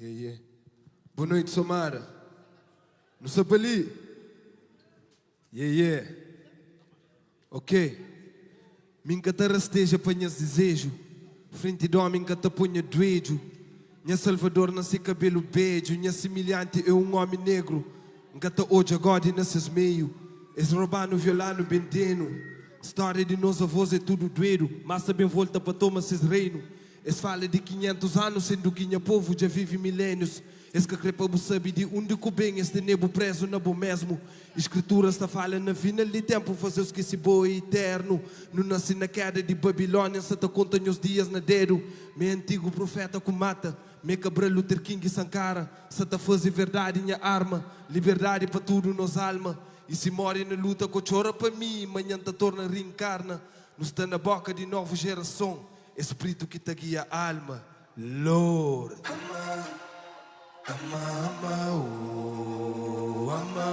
Yeah. Boa noite, Samara. No Sapali. Yeah. Ok. Minha te rasteja para minhas desejos. Frente de homem que te punha doejo. Minha Salvador nasce cabelo beijo. Minha semelhante é homem negro. Que te hoje agora e nesses meio. Es roubando, violando, vendendo. História de nós avós é tudo doeiro. Mas também volta para tomar esses reinos. Es fala de 500 anos, sendo que minha povo já vive milênios. Es que crepa bu sabe de onde que bem este nebo preso na bo mesmo. Escritura está fala na final de tempo, fazer os que se boa eterno. Não nasce na queda de Babilônia, se te conta os dias na dedo. Meu antigo profeta que mata, me cabra Luther King e Sankara. Se te fazer verdade minha arma, liberdade para tudo nos alma. E se morre na luta que chora para mim, manhã te torna reencarna. Não está na boca de nova geração. Espírito que te guia a alma, Lord. Ama, oh, ama,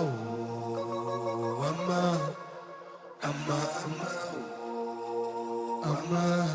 oh, ama,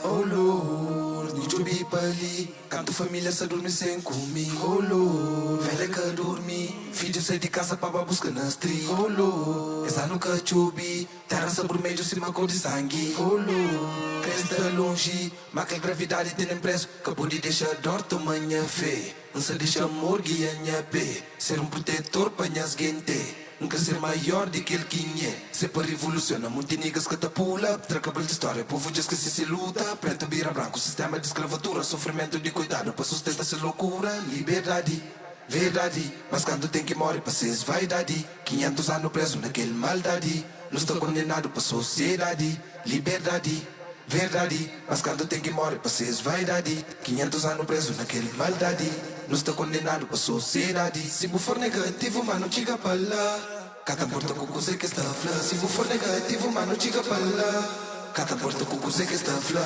oh, Lord. Nicio bipali, canto família se dorme sem comigo, oh Lord. Velha que dormi, filho sai de casa para buscar na street, oh Lord. Essa nunca chubi, terra sobre o meio cima cor de sangue, oh Lord. Cresce longe, mas que gravidade tem preço, que pode deixar dor tamanha fé. Não se deixa amor guia minha pé, ser protetor para minhas gente. Nunca ser maior do que ele que é. Se para revolucionar, muitas niggas que te pula. Tracabel de história, povo diz que se luta. Preto, bira, branco, sistema de escravatura. Sofrimento de cuidado para sustentar essa loucura. Liberdade, verdade. Mas quando tem que morrer para ser vaidade. 500 anos preso naquele maldade. Não estou condenado para sociedade. Liberdade, verdade. Mas quando tem que morrer para ser vaidade. 500 anos preso naquele maldade. Não estou condenado para sociedade. Se for negativo, mas não chega para lá. Cada porta com coisa que está flá. Se for negativo, mas não chega para lá. Cada porta com coisa que está flá.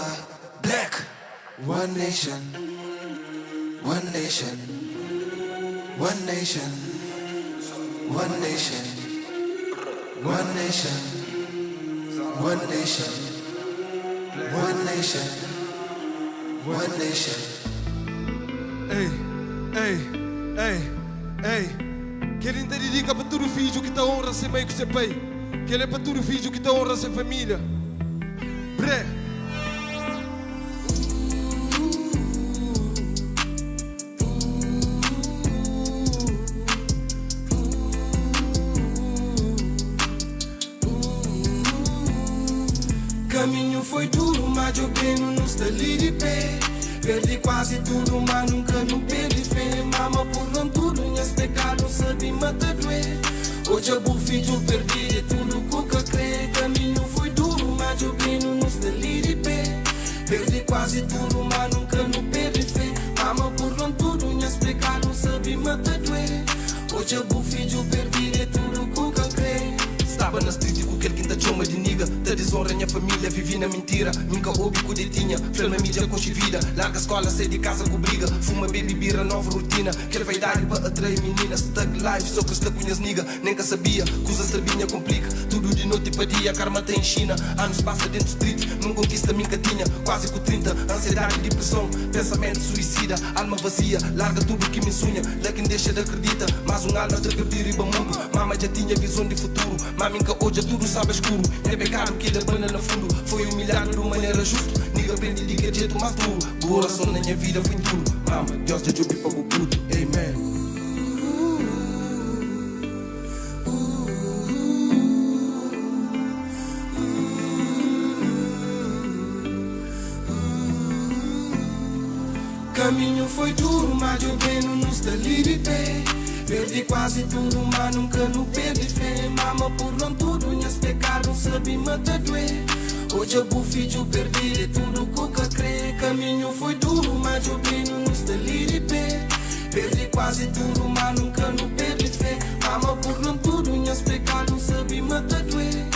Black, one nation, one nation, one nation, one nation, one nation, one nation, one nation, one nation. Ei, quero dedicar para todo filho que te honra sem meio que você pai. Quero é para todo filho que te honra sem família. Bre. Caminho foi duro, mas eu peno no estali de pé. Perdi quase tudo, mas nunca não perdi fé. Mama por não tudo, minhas pecados sabe mata doer. Hoje eu vou filho, perdi tudo que eu crê. Caminho foi duro, mas eu peno no estali de pé. Perdi quase tudo, mas nunca não perdi fé. Mama por não tudo, minhas pecados sabe mata doer. Hoje eu vou filho, perdi tudo que eu crê. Estava na street com aquele quinta choma de niga. Da desonra minha família, vivi na mentira. Nunca ouvi que eu tinha, filma mídia com vida. Larga a escola, sai de casa com briga. Fuma, baby, bira, nova rotina. Quer vaidade para atrair meninas. Stuck life, só que está com as niga. Nem que sabia, coisa sabinha complica. Tudo de noite para dia, karma tem China. Anos passa dentro do street, não conquista minha tinha. Quase com 30, ansiedade, depressão. Pensamento suicida, alma vazia. Larga tudo que me sonha, lá quem deixa de acredita. Mas alma de acreditar e mundo. Mama já tinha visão de futuro. Mami que hoje tudo sabe escuro. É pecado que ele abana no fundo. Foi humilhado de maneira justa. Niga aprendi de que jeito mais duro. Boa oração na minha vida foi tudo. Mama, Deus te ajude para o tudo. Amen. Caminho foi duro, mas eu peno no estali de pé. Perdi quase tudo, mas nunca não perdi fé. Mama por não tudo, minhas pecados sabe mata doer. Hoje eu vou filho, perdi tudo que eu crê. Caminho foi duro, mas eu peno no estali de pé. Perdi quase tudo, mas nunca não perdi fé. Mama por não tudo, minhas pecados sabe mata doer.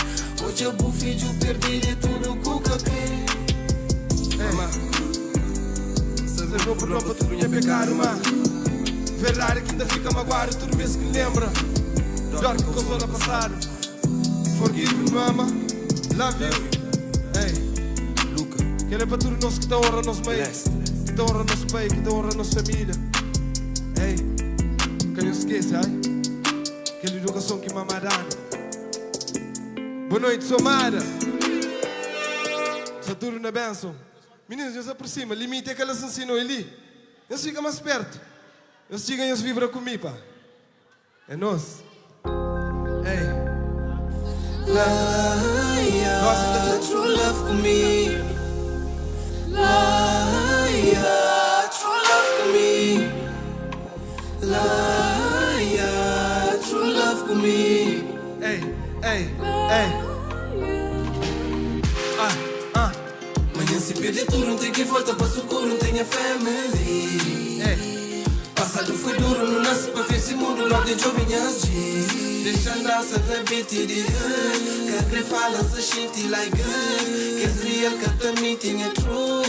Hoje eu vou filho, perdi tudo que eu crê. Levou por não para tudo minha pecado, mano. Verdade que ainda fica magoado, tudo vez que lembra. Dor que causou no passado. Forgive me, mama. Love you. Hey, Luca. Que ele é para todos nós que estão honrando nosso meio, que estão honrando nosso pai, que estão honrando nossa família. Ei, que não esqueça, ai? Aquela educação que mamãe dá. Boa noite, sou Mara. Saturno na benção. Meninos, já se aproxima, limite que elas ensinam ali. Eles ficam mais perto. Eles chegam e eles vibram comigo, pá. É nós. Ei. Laia, true love comigo. Laia, true love comigo. Laia, true love comigo. Ei, ei, ei. Manhã se perde tudo, não tem quem volta para socorro, não tem a family. Ei. Passado foi duro, não nasce para ver esse mundo, logo de jovinhas diz. Deixa andar, se repete de que crê fala, se sente like good. Que é real, que também tinha true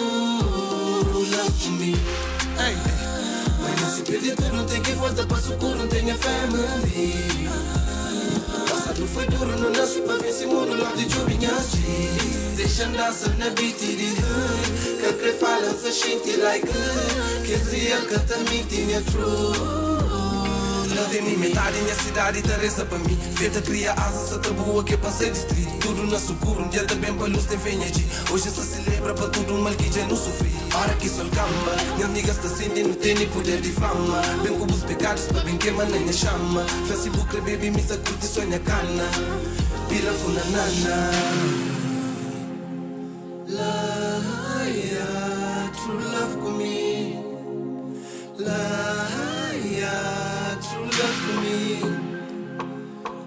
love comigo. Ei. Manhã se perde tudo, não tem quem volta para socorro, não tem a family. Passado foi duro, não nasce para ver esse mundo, logo de jovinhas diz. Deixa andar, se repete de que crê fala, se sente like good. Que é real, que também tinha true. Tem mim metade minha cidade Teresa para mim. Feita cria asas, se tabu que passei distrito. Tudo na sucuro, um dia também para luz tem fenhaji. Hoje se celebra para tudo mal que já não sofri. Hora que sol camba, minha amiga está sentindo, tem nem poder de fama. Bem com os pecados para bem queima nem a chama. Facebook, baby, misa curte sonha cana. Pila funa nana. Laia, true love comigo. Laia, true love comigo.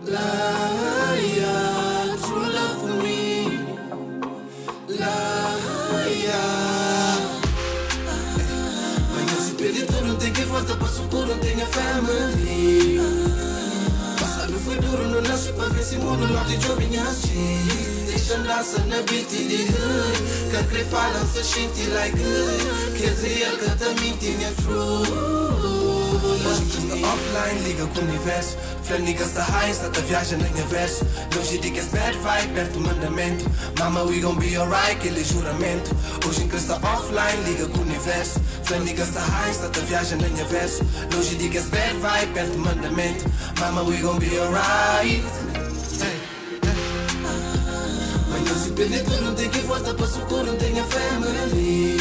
Laia, true love comigo. Laia. Manhã se perde tudo, não tem quem volta para socorro, não tem a family. Passado foi duro, não nasce para ver esse mundo, logo de jovinhas diz. Deixa andar, se na beat de hood. Que crê fala, se sente like good. Que é real, que também tinha true. Hoje que está offline, liga com o universo. Flaniga está high, está da viagem na minha verso. Longe de que és bad vibe, perto do mandamento. Mama, we gon' be alright, aquele juramento. Hoje que está offline, liga com o universo. Flaniga está high, está da viagem na minha verso. Longe de que és bad vibe, perto do mandamento. Mama, we gon' be alright. Manhã se perde tudo, não tem quem volta para socorro, não tem a family.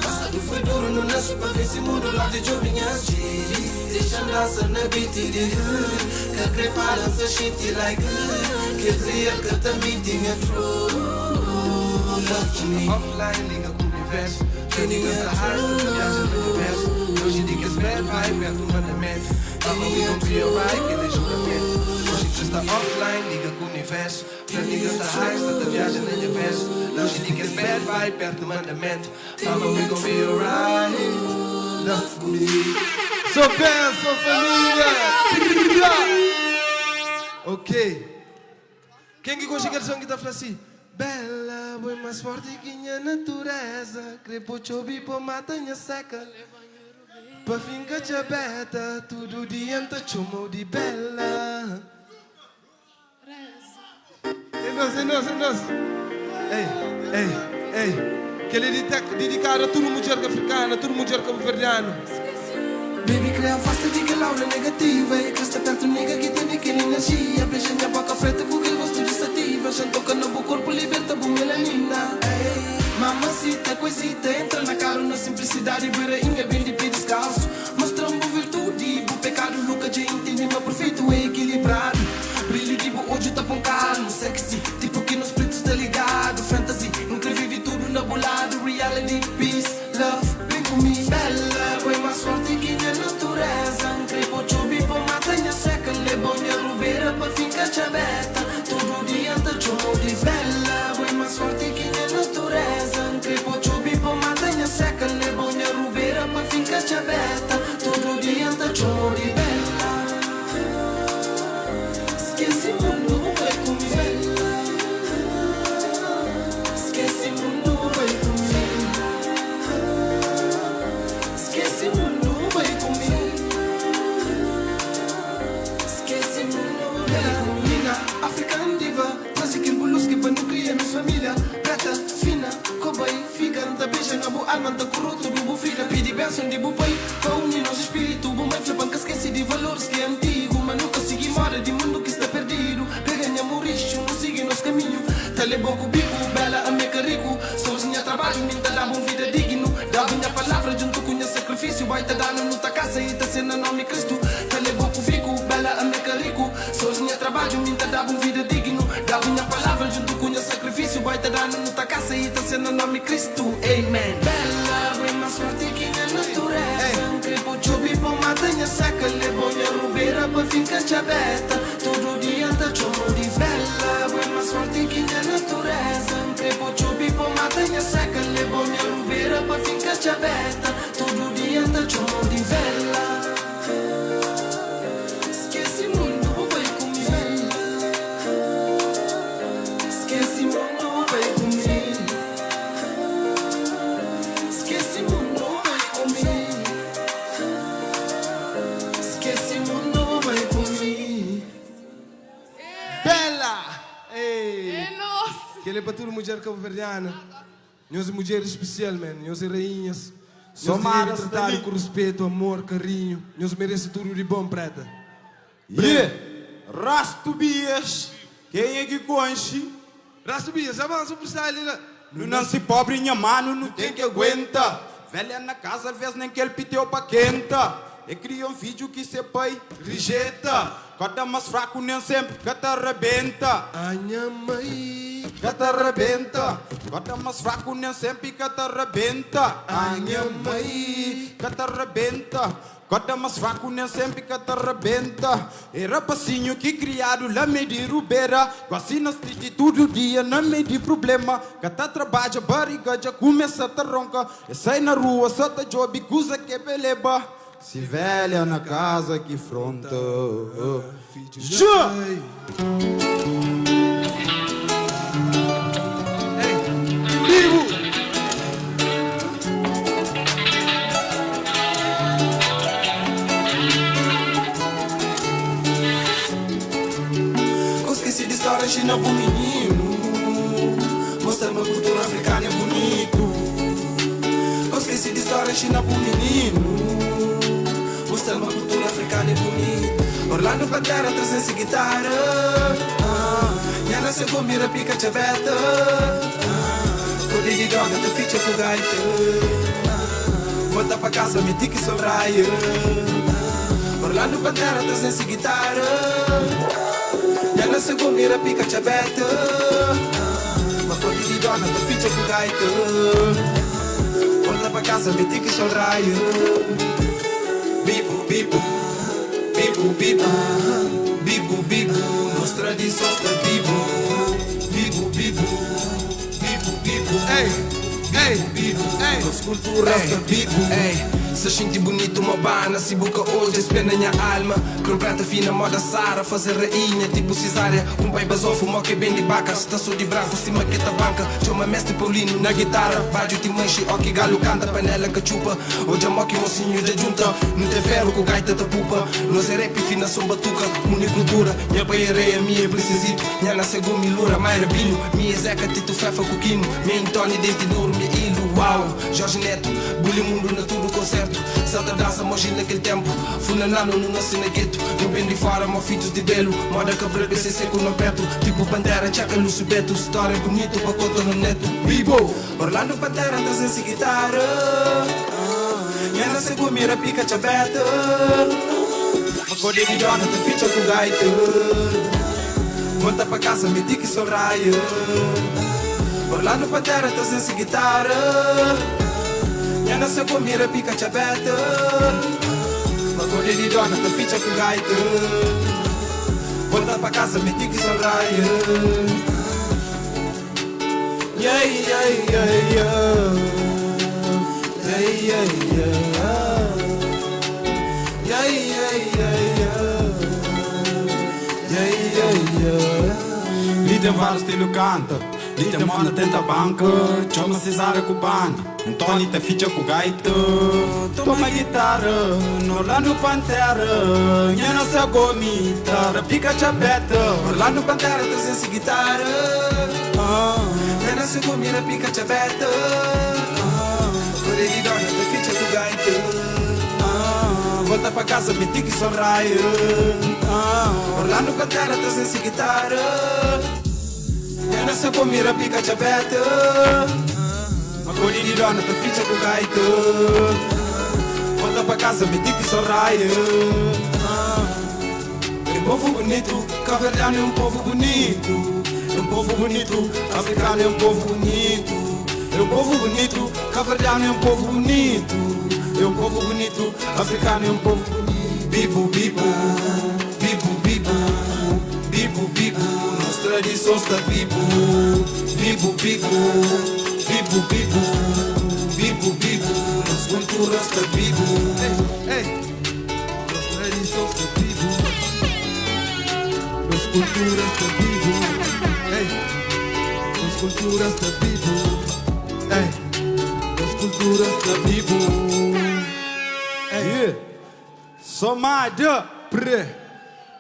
Passado foi duro, não nasce para ver esse mundo, logo de jovinhas diz. Deixa andar, se na beat de hood. Que crê fala, se sente like good. Que é real, que também tinha true love comigo. Offline, liga com o universo. Flaniga está high, está da viagem na minha verso. Longe de que és bad vibe, perto do mandamento. Mama, we gon' be alright, aquele juramento. Hoje que está offline, liga com o universo. Flaniga está high, está da viagem na minha verso. Longe de que és bad vibe, perto do mandamento. Mama, we gon' be alright. Love comigo. Sou bem, sou família. Ok. Quem que gosta daquele som que está falando assim? Bela, boi mais forte que minha natureza. Crepo chobi por matanha seca. Pra finca te aberta, tudo diante chumo de bela. É nós. Ei. Que ele é dedicado a toda mulher africana, a toda mulher cabo-verdiana. Baby, cria afasta de que laura negativa. E que está perto nega que tem aquela energia. Beija minha boca preta com aquele gosto de sativa. Já toca no meu corpo, liberta com melanina. Mamacita, coisita, entra na cara na simplicidade. Beirainha, bem de pé descalço. Mostrando virtude, o pecado nunca te entende. Meu perfeito é equilibrado. Brilho de bo, hoje tá com calmo. Sexy, tipo que nos pretos tá ligado. Fantasy, nunca vive tudo na bolado. Reality, peace, love, vem comigo. Bela, foi mais forte que minha natureza. Crepo chobi por matanha seca. Lebonha rubeira pra ficar te aberta. Todo dia tá chumo de bela. Foi mais forte que minha natureza. Crepo chobi por matanha seca. Lebonha rubeira pra ficar te aberta. Todo dia tá chumo de bela. Esquece mundo, vai comigo. Esquece mundo, vai comigo. alma da corrupto do filha pedi benção de bu pai com o nosso espírito bu mãe flipan que esqueci de valores que é antigo mas nunca segui mora de mundo que está perdido peganha moricho não sigue nosso caminho taleboco bico bela a meca rico sozinha trabalho minta dá bom vida digno dá minha palavra junto com o sacrifício vai te dar no tua casa e tá sendo nome Cristo taleboco bico bela a meca rico sozinha trabalho minta dá bom vida digno dá minha palavra junto com o sacrifício vai te dar no tua casa e tá sendo nome Cristo amen bela bem mais forte que a natureza crepo chubi po matanha seca lebonha rubeira pa finca chabeta todo dia tá chomo de bela bem mais forte que a natureza crepo chubi po matanha seca lebonha rubeira pa finca chabeta todo dia tá chomo de bela esquece mundo vai comigo esquece mundo vai comigo esquece mundo vai comigo esquece mundo vai comigo Bella! Ei! É nosso. Que ele é para toda mulher cabo-verdiana. Nós mulheres especial, man. Nós rainhas. Nós Somara devemos tratar também. com respeito, amor, carinho. Nós merecemos tudo de bom, preta. Yeah. Rastubias. Quem é que conche? Rastubias, avança por style lá. Não se pobre, minha mano, não tem que aguenta. Velha na casa, às vezes nem que ele piteu pra quenta. E cria um vídeo que cê pai rejeita. Cota mais fraco, nem sempre que te arrebenta. Anha mãe. Que te arrebenta. Cota mais fraco, nem sempre que te arrebenta. Anha mãe, que te arrebenta. Cota mais fraco, nem sempre que te arrebenta. Era passinho que criado lá meio de rubeira. Quase na street todo dia, não meio de problema. Que te trabalha, barriga já começa a te ronca. E sai na rua, só te job, coisa que beleba. Se velha na casa que fronta. Já! Vivo! Eu esqueci de história china pro menino mostra uma cultura africana é bonito eu esqueci de história china pro menino mostra uma cultura africana é bonito Orlando Pantera trazendo guitarra Yana se comira pica chaveta Cody de droga te ficha com gaita Volta pra casa me tique solraia Orlando Pantera trazendo guitarra Yana se comira pica chaveta Cody de droga te ficha com gaita Volta pra casa me tique solraia Bibo, bibo, bibo, bibo, bibo, bibo, nos tradições da bibo, bibo, bibo, bibo, bibo, Ei! Ei! bibo, Ei! nos culturas da bibo. Se senti bonito uma bana, se boca hoje espena minha alma. Com prata fina, moda Sara, fazer rainha tipo cesárea. Com pai basou, fumou que bem de baca. Se tá só de branco, se maqueta banca. Chama mestre Paulino na guitarra. Badio te manche, ó que galo canta, panela que chupa. Hoje a moque mocinho já junta. Não te ferro com gaita da pupa. Nós é rap fina, são batuca. Unicultura, minha paiereia, minha precisito. Minha nasce com milura, mais rabino. Minha zeca, tito fefa coquino. Minha entone, dente duro, minha ilu. Uau, Jorge Neto, bully mundo na tudo concerto. Salta dança, moji naquele tempo. Funa nano, não nasce na gueto. No bem de fora, mó filhos de belo. Moda cabra, BC seco no perto. Tipo Pantera, tchaca, Lúcio Beto. História bonito, pra conta no neto. Bibo, Orlando Pantera, trazendo guitarra. Yana se comira pica chabeta. Cody de dona, te ficha com gaita. Volta pra casa, me tique solraia. Orlando Pantera, trazendo guitarra. Yana se comira pica chabeta. Cody de dona, te ficha com gaita. Volta pra casa, me tique solraia. Yeah, yeah, yeah, yeah. Yeah, yeah, yeah. Yeah, yeah, yeah, yeah. Yeah, yeah, yeah. Líder vários estilo canta. Líder mona tenta banca. Chama Cesária com banda. Tony te ficha com gaita. Toma guitarra. Orlando Pantera. Nhana se gomita. Pica chabeta. Orlando Pantera trazendo guitarra. Yana se comira pica chabeta. Volta pra casa, me diga que só raia. Orlando com a terra, tá sem guitarra. Eu não sei como ir a pica de abeta. Uma cor de dona, tá ficha com gaita. Volta pra casa, me diga que só raia. É um povo bonito, cabo-verdiano é um povo bonito. É um povo bonito, africano é um povo bonito. É um povo bonito, cabo-verdiano é um povo bonito. É um povo bonito, africano é um povo bonito. Bibo, bibo, bibo, bibo, bibo, bibo. Nossa tradição está bibo. Bibo, bibo, bibo, bibo, bibo, bibo. Nossa cultura está bibo. Ei, nossa tradição está bibo. Nossa cultura está bibo. Ei, nossa cultura está bibo. Ei, nossa cultura está bibo. Yeah. Somada. Pre,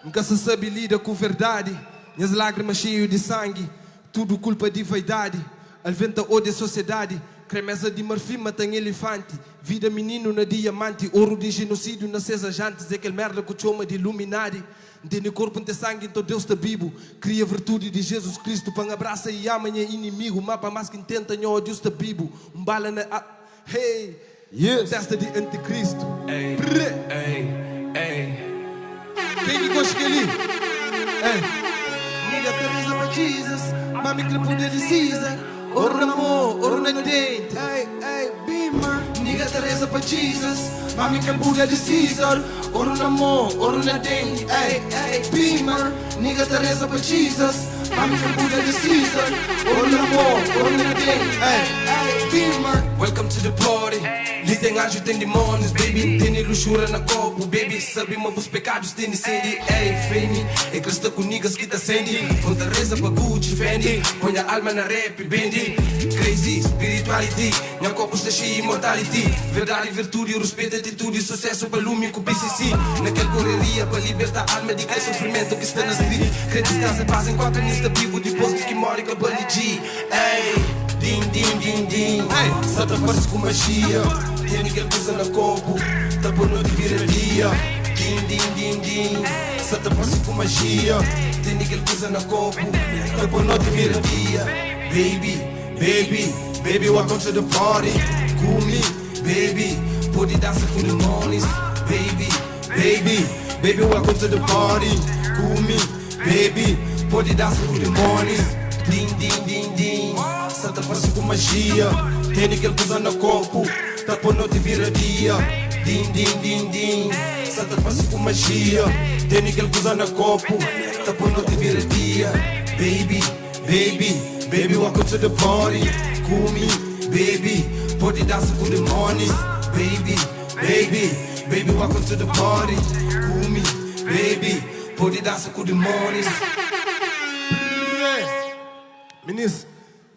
nunca se sabe lida com verdade. Minhas lágrimas cheias de sangue, tudo culpa de vaidade. Alventa odeia a sociedade. Cremesa de marfim mata em elefante. Vida menino na diamante. Ouro de genocídio na cesa jantes. Aquele merda que chama de Illuminati. Tem corpo, tem sangue, então Deus está vivo. Cria a virtude de Jesus Cristo. Para abraça e ama é inimigo. Mapa mais que intenta, não Deus está vivo. Bala na... Hey! Yes. Testa de anticristo. Ei, Pre. ei, ei. Quem que consegue ali? Ei! Nigga Teresa para Jesus. Mami que poder de Caesar. Ouro na mão, ouro na dente. Hey, hey, Bima. Nigga Teresa para Jesus. Mami que poder de Caesar. Ouro na mão, ouro na dente. Ei, ei, Bima. Nigga Teresa para Jesus. Mami que poder de Caesar. Ouro na mão, ouro na dente. Ei, ei, Bima. Welcome to the party. Ali tem anjos, tem demônios, baby. Tem luxúria na copo, baby. Sabemos os pecados, tem sede. Ei, Fendi. É cristã com niggas que tá sende. Conta reza pra Gucci, Fendi. Põe a alma na rap, bendi. Crazy, spirituality. Minha copo está cheio, immortality. Verdade, virtude, respeito, atitude. Sucesso para lume com PCC. Naquela correria para libertar a alma de que sofrimento que está na street. Crentes casa paz enquanto nesta vivo. Depois de que morre com a Bunny G. Ei. Din, din, din, din. Santa parece com magia. Tem ninguém usa na copo. Tá por noite vira dia. Din, din, din, din. Santa parece com magia. Tem ninguém usa na copo. Tá por noite vira dia. Baby, baby, baby, welcome to the party. Cool me, baby. Pode dançar com demônios. Baby, baby, baby, welcome to the party. Cool me, baby. Pode dançar com demônios. Din, din, din, din. Santa parece com magia. Tem ninguém que usa no copo. Tá por noite vira dia. Din, din, din, din. Santa parece com magia. Tem ninguém que usa no copo. Tá por noite vira dia. Baby, baby, baby, welcome to the party. Cool me, baby. Pode dançar com demônios. Baby, baby, baby, welcome to the party. Cool me, baby. Pode dançar com demônios. Meninos,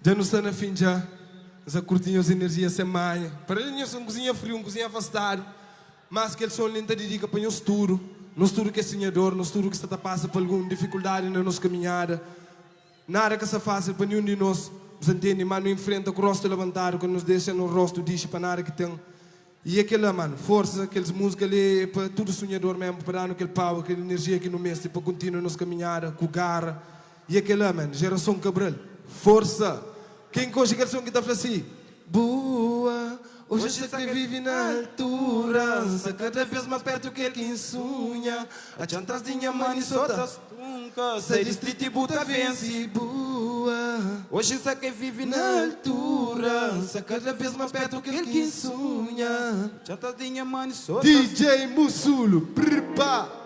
já não está na fim já. Já curtem as energias sem manha. Para eles são cozinha frio, cozinha afastado. Mas que eles são lenta de dica para o estudo. No estudo que é sonhador, no estudo que está a passar por alguma dificuldade na nossa caminhada. Nada que seja fácil para nenhum de nós. Você entende, mano, enfrenta com o rosto levantado, quando nos deixa no rosto, diz para nada que tem. E aquela, mano, força, aquelas músicas ali, para tudo sonhador mesmo, para dar aquele power, aquela energia aqui no mês, para continuar a nossa caminhada, com garra. E aquela, mano, geração Cabral. Força! Quem concha aquele som que está assim? Boa! Hoje você que vive na altura, cada vez mais perto que quem sonha. A chantrazinha mãe sotas tunca, sai distrito e buta vence. Boa! Hoje você que vive Na altura, cada vez mais perto que quem sonha. Chantazinha, mano, só. DJ Mussulo, prepara!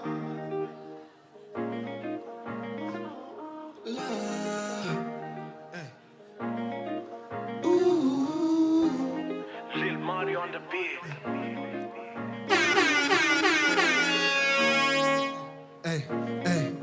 On the beat. Ei, ei.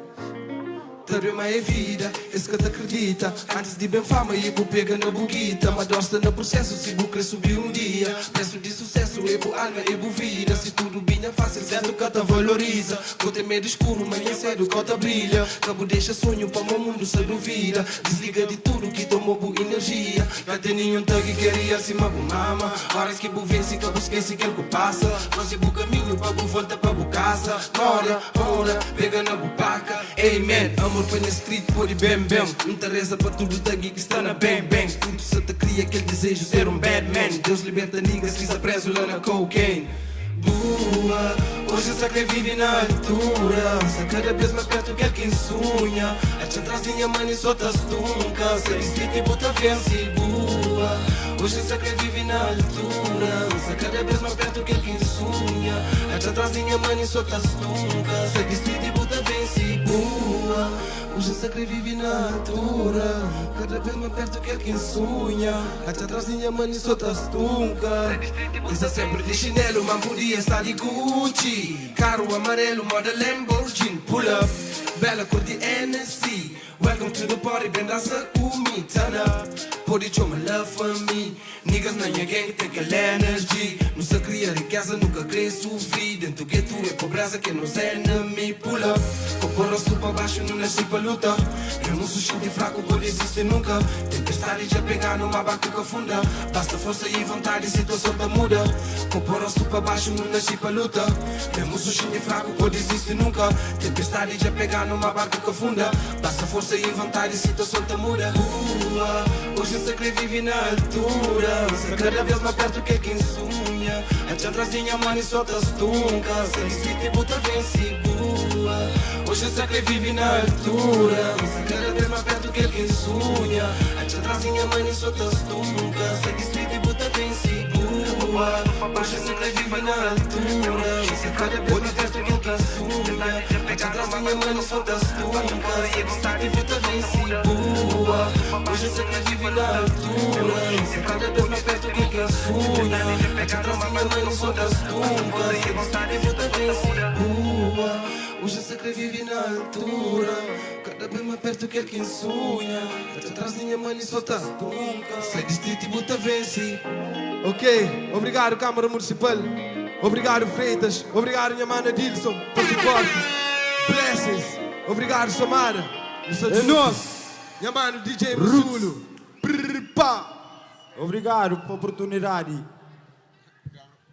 problema é vida, esse que te acredita. Antes de bem fama, e bu pega na buguita. Mas gosta no processo, se bu quer subir um dia. Peço de sucesso, e bu alma, e bu vida. Se tudo bem é fácil, certo que te valoriza. Que tem medo escuro, manhã cedo que te brilha. Que bu deixa sonho para o meu mundo se duvida. Desliga de tudo que tomou bu energia. Que tem nenhum tag que queria acima bu mama. Horas que bu vence, que bu esquece que ele passa. Fazer bu caminho, para bu volta para bu casa. Ora, pega na bu paca. Amen, amor põe na street, pode bem. Não te reza para tudo tag que está na bang. Tudo se te cria aquele desejo ser um bad man. Deus liberta niggas que se preso lá na cocaine. Boa, hoje só quem vive na altura. Se cada vez mais perto que quem sonha. A te trazinha mãe só tas tunca. Se distrito e bota vence. Boa, hoje só quem vive na altura. Se cada vez mais perto que quem sonha. A te trazinha mãe só tas tunca. Se distrito e bota vence. Boa, hoje só quem vive na altura. Cada vez mais perto que quem sonha. A te trazinha mãe só tas tunca. Usa sempre de chinelo, mas podia estar de Gucci. Carro amarelo, moda Lamborghini. Pull up, bela cor de NSC. Welcome to the party, bem dança comigo. Turn up, pode show my love for me. Niggas na minha gang tem aquela energy. Não se cria riqueza, nunca querer sofrer. Dentro do gueto é pobreza que nos é enemy. Pull up, com o rosto para baixo, não nasci para luta. Eu não sou chute fraco, pode existir nunca. Tempestade já pegar numa barca que afunda. Basta força e vontade, situação tá muda. Com o rosto para baixo, não nasci para luta. Eu não sou chute fraco, pode existir nunca. Tempestade já pegar numa barca que afunda. Basta força e vontade, situação tá muda. Hoje sei que vive na altura. Se cada vez mais perto que quem sonha. A te trazinha mãe só tas tunca. Se distrito e bota vence. Hoje sei que vive na altura. Se cada vez mais perto que quem sonha. A te trazinha mãe só tas tunca. Se distrito e bota vence. Hoje sei que vive na altura. Se cada vez mais perto que quem sonha. A te trazinha mãe só tas tunca. Se distrito e bota vence. Hoje sei que vive na altura. Se cada vez mais perto que quem sonha. A te trazinha mãe só tas tunca. Se distrito e bota vence. Hoje sei que vive na altura. Cada vez mais perto que quem sonha. Até atrás minha mãe só tá tunca. Sai distrito e bota vence. Ok, obrigado Câmara Municipal. Obrigado Freitas. Obrigado minha mana Dilson por suporte. Blessings. Obrigado Samara. É nós. Minha mano DJ Brusulo. Obrigado pela oportunidade.